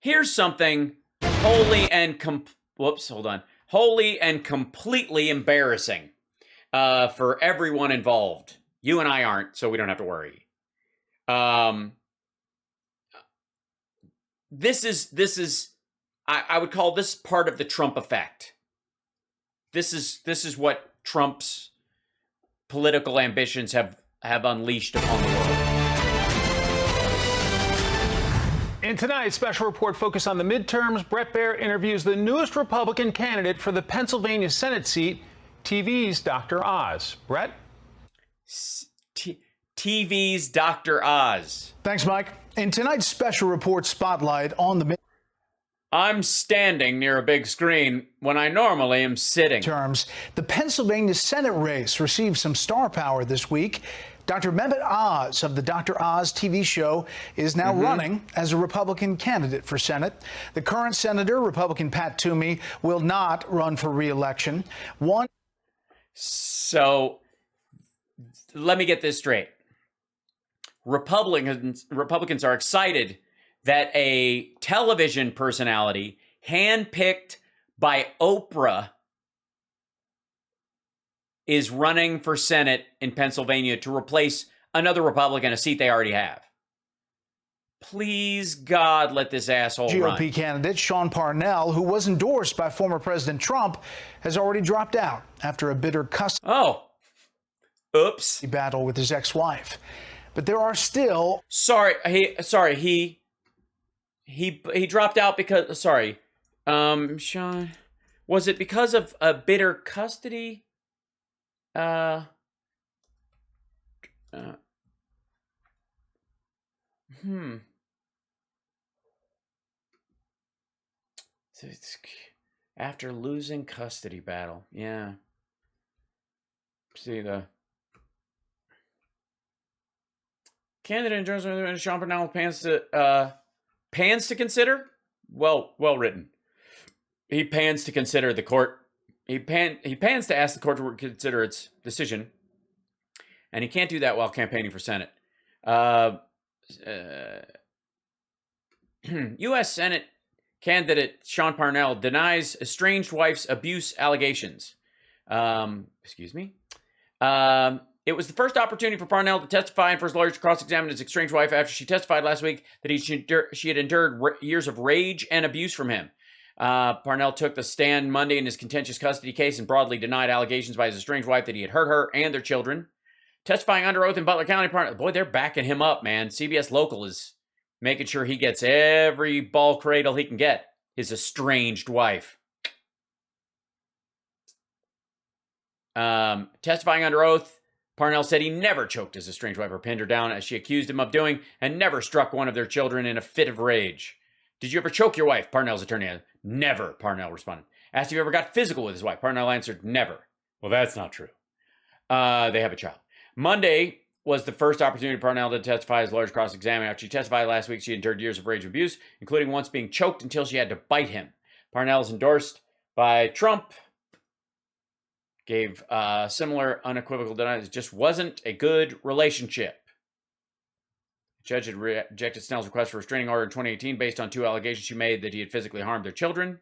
Here's something wholly and completely embarrassing for everyone involved. You and I aren't, so we don't have to worry. This is I would call this part of the Trump effect. This is what Trump's political ambitions have unleashed upon the world. In tonight's special report focused on the midterms, Bret Baier interviews the newest Republican candidate for the Pennsylvania Senate seat, TV's Dr. Oz. Bret? TV's Dr. Oz. Thanks, Mike. In tonight's special report spotlight on the I'm standing near a big screen when I normally am sitting. midterms, the Pennsylvania Senate race received some star power this week. Dr. Mehmet Oz of the Dr. Oz TV show is now running as a Republican candidate for Senate. The current senator, Republican Pat Toomey, will not run for re-election. So let me get this straight. Republicans are excited that a television personality handpicked by Oprah is running for Senate in Pennsylvania to replace another Republican, a seat they already have. Please, God, let this asshole run. GOP candidate Sean Parnell, who was endorsed by former President Trump, has already dropped out after a bitter custody battle with his ex-wife. But there are still... He dropped out because... Sean... Was it because of a bitter custody? So it's after losing custody battle. Yeah. See the candidate in terms of Sean Parnell pans to consider. Well written. He pans to consider the court. He pans to ask the court to consider its decision, and he can't do that while campaigning for Senate. U.S. Senate candidate Sean Parnell denies estranged wife's abuse allegations. It was the first opportunity for Parnell to testify and for his lawyers to cross-examine his estranged wife after she testified last week that she had endured years of rage and abuse from him. Parnell took the stand Monday in his contentious custody case and broadly denied allegations by his estranged wife that he had hurt her and their children. Testifying under oath in Butler County, boy, they're backing him up, man. CBS Local is making sure he gets every ball cradle he can get. His estranged wife. Testifying under oath, Parnell said he never choked his estranged wife or pinned her down as she accused him of doing, and never struck one of their children in a fit of rage. Did you ever choke your wife? Parnell's attorney answered. Never, Parnell responded. Asked if he ever got physical with his wife. Parnell answered, never. Well, that's not true. They have a child. Monday was the first opportunity for Parnell to testify as lawyers cross-examined. After she testified last week, she endured years of rage and abuse, including once being choked until she had to bite him. Parnell is endorsed by Trump. Gave similar unequivocal denials. It just wasn't a good relationship. The judge had rejected Snell's request for a restraining order in 2018 based on 2 allegations she made that he had physically harmed their children.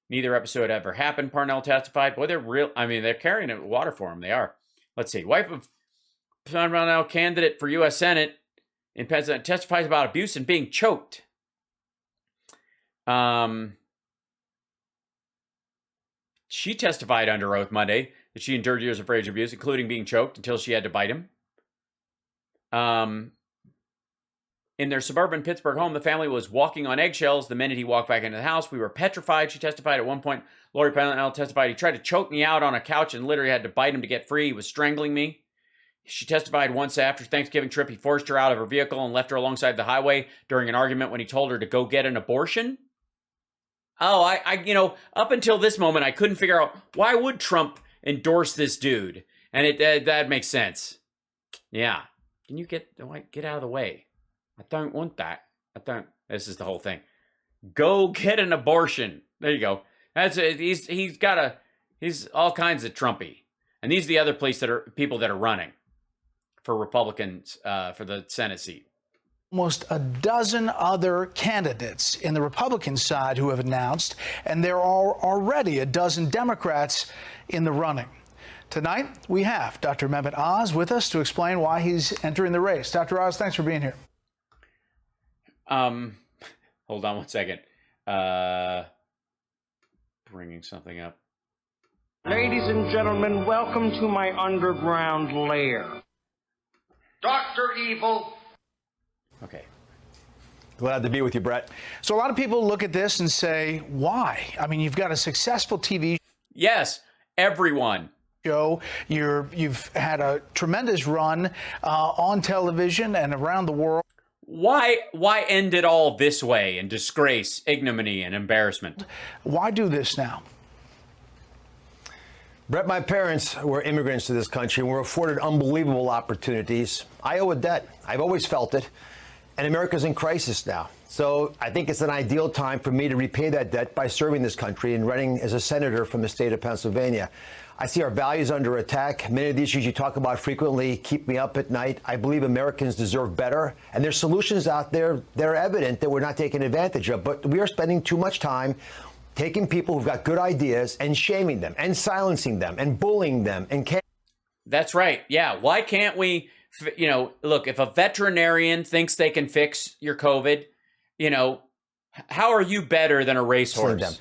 Neither episode ever happened, Parnell testified. Boy, they're carrying it water for him. They are. Let's see. Wife of Parnell, candidate for U.S. Senate in Pennsylvania, testifies about abuse and being choked. She testified under oath Monday that she endured years of rage and abuse, including being choked until she had to bite him. In their suburban Pittsburgh home, the family was walking on eggshells the minute he walked back into the house. We were petrified, she testified. At one point, Lori Parnell testified he tried to choke me out on a couch and literally had to bite him to get free. He was strangling me. She testified once after Thanksgiving trip, he forced her out of her vehicle and left her alongside the highway during an argument when he told her to go get an abortion. Up until this moment, I couldn't figure out why would Trump endorse this dude? And that makes sense. Yeah. Can you get out of the way? I don't want that. This is the whole thing. Go get an abortion. There you go. That's it. He's all kinds of Trumpy. And these are the other people that are running for Republicans for the Senate seat. almost a dozen other candidates in the Republican side who have announced, and there are already a dozen Democrats in the running. Tonight, we have Dr. Mehmet Oz with us to explain why he's entering the race. Dr. Oz, thanks for being here. Hold on one second. Bringing something up. Ladies and gentlemen, welcome to my underground lair. Dr. Evil. Okay. Glad to be with you, Brett. So a lot of people look at this and say, why? I mean, you've got a successful TV Yes, everyone. show. You've had a tremendous run on television and around the world. Why end it all this way in disgrace, ignominy, and embarrassment? Why do this now? Brett, my parents were immigrants to this country and were afforded unbelievable opportunities. I owe a debt. I've always felt it. And America's in crisis now. So I think it's an ideal time for me to repay that debt by serving this country and running as a senator from the state of Pennsylvania. I see our values under attack. Many of the issues you talk about frequently keep me up at night. I believe Americans deserve better. And there's solutions out there that are evident that we're not taking advantage of. But we are spending too much time taking people who've got good ideas and shaming them and silencing them and bullying them. And That's right. Yeah. Why can't we, look, if a veterinarian thinks they can fix your COVID, how are you better than a racehorse?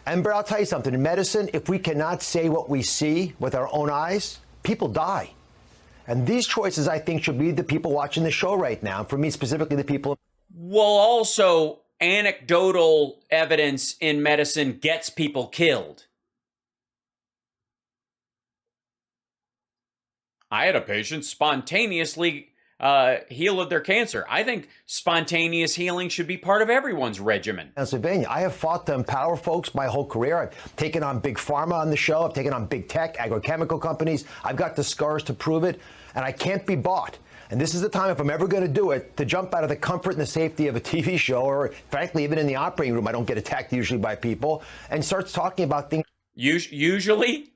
And Brett, I'll tell you something. In medicine, if we cannot say what we see with our own eyes, people die. And these choices, I think, should be the people watching the show right now. For me, specifically, the people. Well, also, anecdotal evidence in medicine gets people killed. I had a patient spontaneously heal of their cancer. I think spontaneous healing should be part of everyone's regimen. Pennsylvania. I have fought to empower folks my whole career. I've taken on big pharma on the show. I've taken on big tech, agrochemical companies. I've got the scars to prove it, and I can't be bought. And this is the time, if I'm ever going to do it, to jump out of the comfort and the safety of a TV show, or frankly, even in the operating room, I don't get attacked usually by people, and starts talking about things. Usually?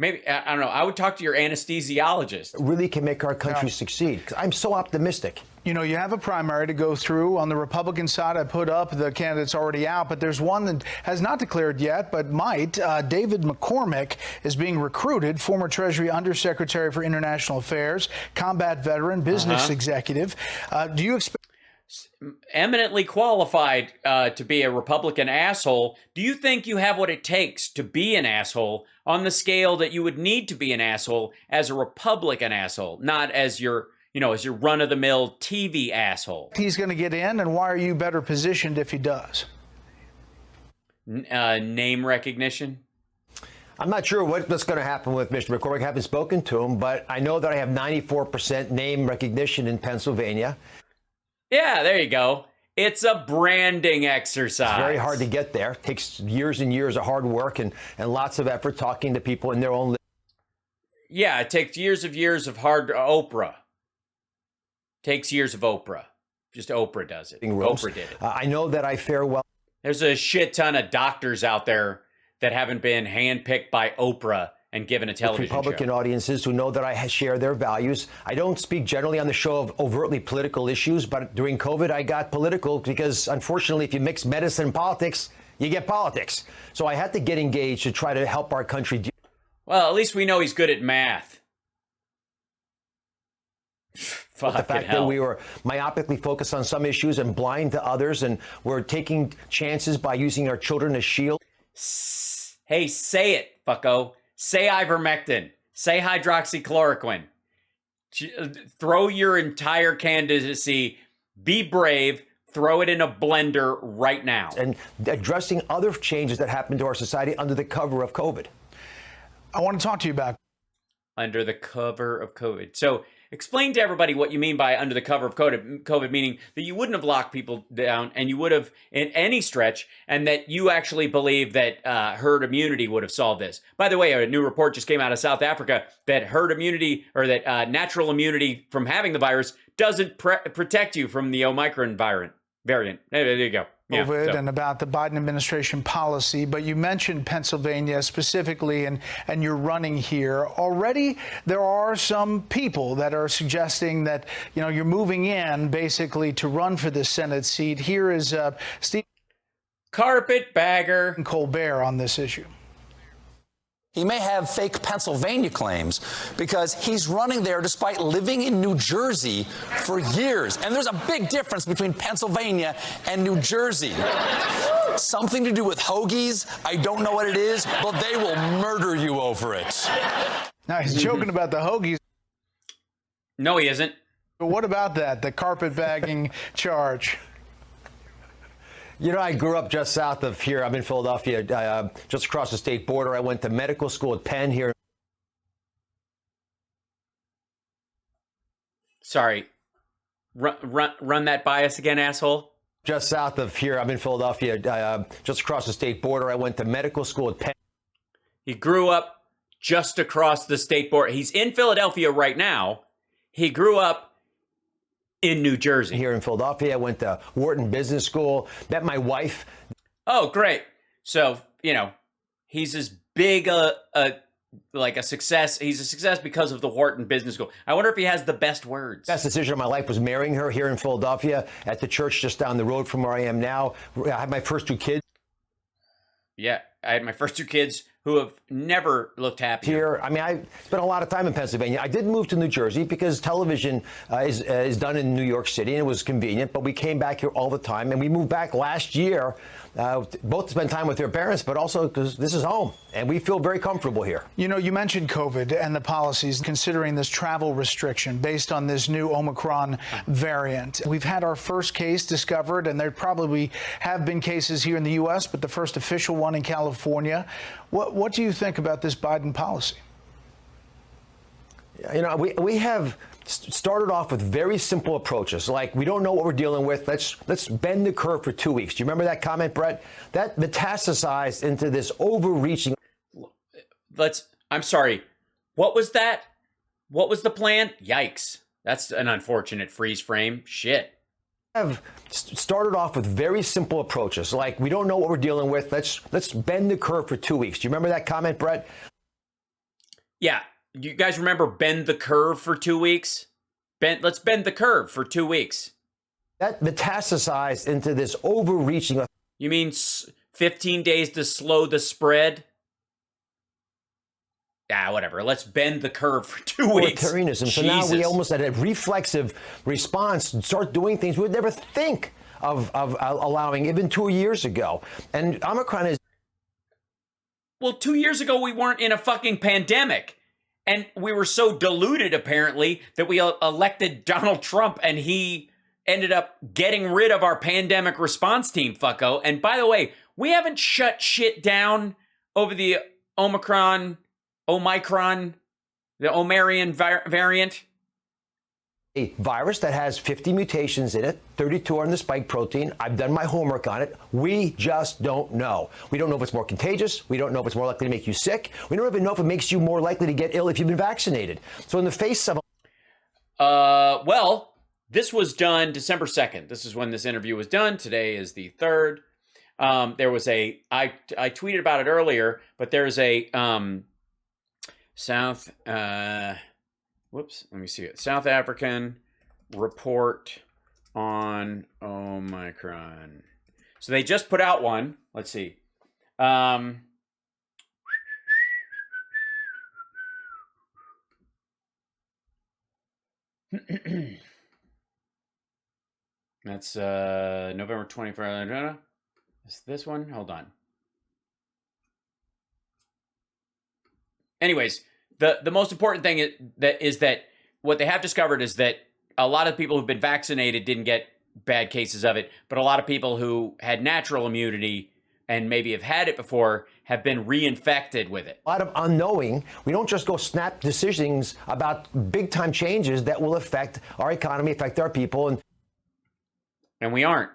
Maybe, I don't know, I would talk to your anesthesiologist. Really can make our country succeed. 'Cause I'm so optimistic. You know, you have a primary to go through. On the Republican side, I put up the candidates already out, but there's one that has not declared yet, but might. David McCormick is being recruited, former Treasury Undersecretary for International Affairs, combat veteran, business executive. Do you expect... Eminently qualified to be a Republican asshole. Do you think you have what it takes to be an asshole on the scale that you would need to be an asshole as a Republican asshole, not as your, as your run-of-the-mill TV asshole? He's going to get in, and why are you better positioned if he does? Name recognition. I'm not sure what's going to happen with Mr. McCormick. I haven't spoken to him, but I know that I have 94% name recognition in Pennsylvania. Yeah, there you go. It's a branding exercise. It's very hard to get there. It takes years and years of hard work and lots of effort talking to people in their own. Yeah, it takes years of hard Oprah. Takes years of Oprah. Just Oprah does it. Rooms. Oprah did it. I know that I fare well. There's a shit ton of doctors out there that haven't been handpicked by Oprah and given a television Republican show. audiences who know that I share their values. I don't speak generally on the show of overtly political issues, but during COVID, I got political because, unfortunately, if you mix medicine and politics, you get politics. So I had to get engaged to try to help our country. Well, at least we know he's good at math. The fact that we were myopically focused on some issues and blind to others, and we're taking chances by using our children as shield. Hey, say it, fucko. Say ivermectin. Say hydroxychloroquine. Throw your entire candidacy. Be brave. Throw it in a blender right now. And addressing other changes that happen to our society under the cover of COVID. I want to talk to you about... Under the cover of COVID. So explain to everybody what you mean by under the cover of COVID, meaning that you wouldn't have locked people down and you would have in any stretch, and that you actually believe that herd immunity would have solved this. By the way, a new report just came out of South Africa that herd immunity, or that natural immunity from having the virus, doesn't protect you from the Omicron variant. variant. There you go. Yeah, COVID and about the Biden administration policy, but you mentioned Pennsylvania specifically, and you're running here. Already, there are some people that are suggesting that, you know, you're moving in basically to run for this Senate seat. Here is Steve Carpetbagger Colbert on this issue. He may have fake Pennsylvania claims because he's running there despite living in New Jersey for years. And there's a big difference between Pennsylvania and New Jersey. Something to do with hoagies. I don't know what it is, but they will murder you over it. Now, he's joking about the hoagies. No, he isn't. But what about that, the carpetbagging charge? You know, I grew up just south of here. I'm in Philadelphia, just across the state border. I went to medical school at Penn here. Sorry. Run that by us again, asshole. Just south of here. I'm in Philadelphia, just across the state border. I went to medical school at Penn. He grew up just across the state border. He's in Philadelphia right now. He grew up in New Jersey. Here in Philadelphia, I went to Wharton Business School, met my wife. Oh, great. So, you know, he's as big like a success. He's a success because of the Wharton Business School. I wonder if he has the best words. Best decision of my life was marrying her here in Philadelphia at the church just down the road from where I am now. I had my first 2 kids. Yeah, I had my first 2 kids who have never looked happy. Here, I mean, I spent a lot of time in Pennsylvania. I did move to New Jersey because television is done in New York City, and it was convenient, but we came back here all the time, and we moved back last year, both to spend time with their parents, but also because this is home, and we feel very comfortable here. You know, you mentioned COVID and the policies, considering this travel restriction based on this new Omicron variant. We've had our first case discovered, and there probably have been cases here in the U.S., but the first official one in California. What do you think about this Biden policy? You know, we have started off with very simple approaches, like we don't know what we're dealing with. Let's bend the curve for 2 weeks. Do you remember that comment, Brett? That metastasized into this overreaching. I'm sorry. What was that? What was the plan? Yikes. That's an unfortunate freeze frame. Shit. Have started off with very simple approaches, like we don't know what we're dealing with. Let's bend the curve for 2 weeks. Do you remember that comment, Brett? Yeah. You guys remember bend the curve for 2 weeks? Let's bend the curve for 2 weeks. That metastasized into this overreaching. You mean 15 days to slow the spread? Ah, whatever. Let's bend the curve for 2 weeks. Authoritarianism. So now we almost had a reflexive response and start doing things we would never think of allowing even 2 years ago. And Omicron is. Well, 2 years ago, we weren't in a fucking pandemic. And we were so deluded, apparently, that we elected Donald Trump, and he ended up getting rid of our pandemic response team, fucko. And by the way, we haven't shut shit down over the Omicron, the Omarian variant. A virus that has 50 mutations in it, 32 are in the spike protein. I've done my homework on it. We just don't know. We don't know if it's more contagious. We don't know if it's more likely to make you sick. We don't even know if it makes you more likely to get ill if you've been vaccinated. So in the face of... Well, this was done December 2nd. This is when this interview was done. Today is the 3rd. There was I tweeted about it earlier, but there's a let me see it. South African report on Omicron. So they just put out one. Let's see. That's November 24th. Is this one? Hold on. Anyways, the most important thing is that what they have discovered is that a lot of people who've been vaccinated didn't get bad cases of it, but a lot of people who had natural immunity and maybe have had it before have been reinfected with it. A lot of unknowing. We don't just go snap decisions about big time changes that will affect our economy, affect our people. And we aren't.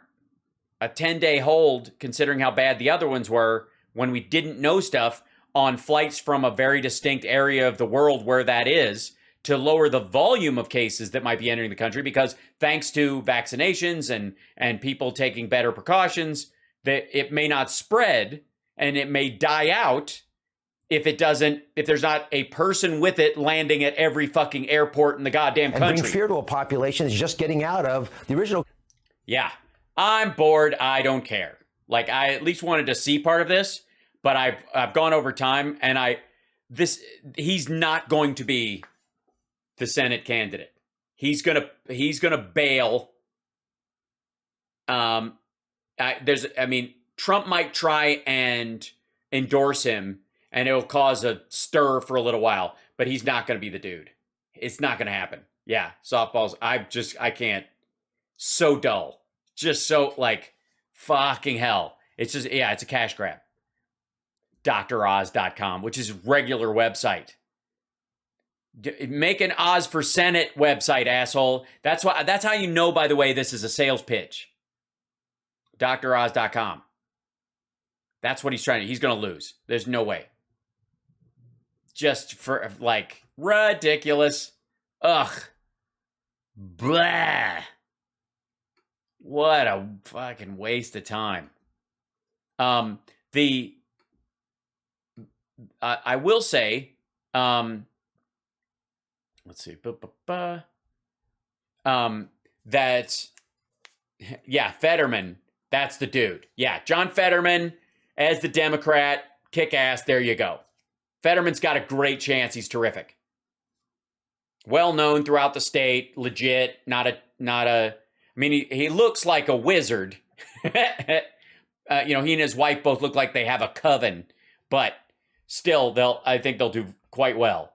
A 10-day hold, considering how bad the other ones were, when we didn't know stuff on flights from a very distinct area of the world where that is, to lower the volume of cases that might be entering the country, because thanks to vaccinations and people taking better precautions, that it may not spread and it may die out if there's not a person with it landing at every fucking airport in the goddamn country. And bring fear to a population that's just getting out of the original. Yeah, I'm bored. I don't care. Like, I at least wanted to see part of this, but I've gone over time, and he's not going to be the Senate candidate. He's gonna bail. Trump might try and endorse him, and it'll cause a stir for a little while, but he's not going to be the dude. It's not going to happen. Yeah, softballs. I can't. So dull. Just so, like, fucking hell. It's just, yeah, it's a cash grab. DrOz.com, which is a regular website. Make an Oz for Senate website, asshole. That's how you know, by the way, this is a sales pitch. DrOz.com. That's what he's going to lose. There's no way. Just for, like, ridiculous. Ugh. Blah. What a fucking waste of time. I will say, let's see, that, yeah, Fetterman, that's the dude. Yeah, John Fetterman as the Democrat, kick ass, there you go. Fetterman's got a great chance. He's terrific. Well known throughout the state, legit, he looks like a wizard. He and his wife both look like they have a coven, but still, I think they'll do quite well.